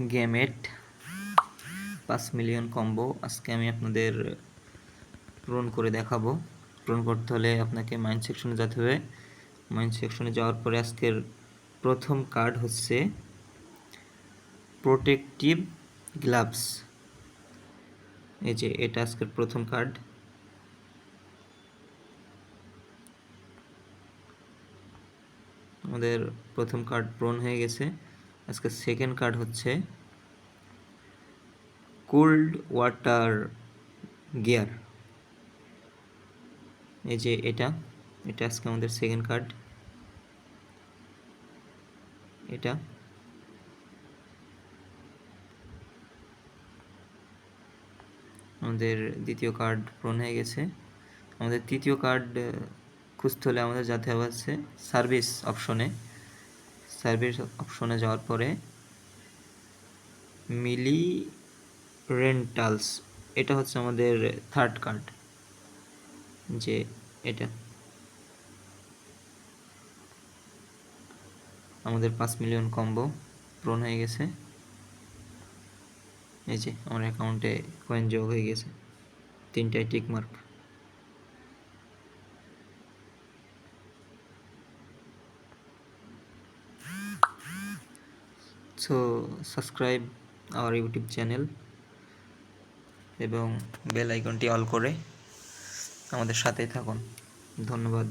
Gamete 5 million combo আজকে আমি আপনাদের পূরণ করে দেখাবো। পূরণ করতে হলে আপনাকে মাইন্ড সেকশনে যেতে হবে। মাইন্ড সেকশনে যাওয়ার পরে আজকের প্রথম কার্ড হচ্ছে প্রোটেক্টিভ গ্লাভস। এই যে এটা আজকের প্রথম কার্ড। আমাদের প্রথম কার্ড পূরণ হয়ে গেছে। আজকে সেকেন্ড কার্ড হচ্ছে কোল্ড ওয়াটার গিয়ার। এই যে এটা আজকে আমাদের সেকেন্ড কার্ড। এটা আমাদের দ্বিতীয় কার্ড পূরণ হয়ে গেছে। আমাদের তৃতীয় কার্ড খুঁজতে হলে আমাদের যেতে হবে হচ্ছে সার্ভিস অপশনে যাওয়ার পরে মিলি রেন্টালস, এটা হচ্ছে আমাদের থার্ড কার্ড। যে এটা আমাদের 5 মিলিয়ন কম্বো পূরণ হয়ে গেছে। এই যে আমার অ্যাকাউন্টে কয়েন যোগ হয়ে গেছে, 3টায় tick mark. So subscribe our YouTube channel এবং বেল আইকনটি অল করে আমাদের সাথেই থাকুন। ধন্যবাদ।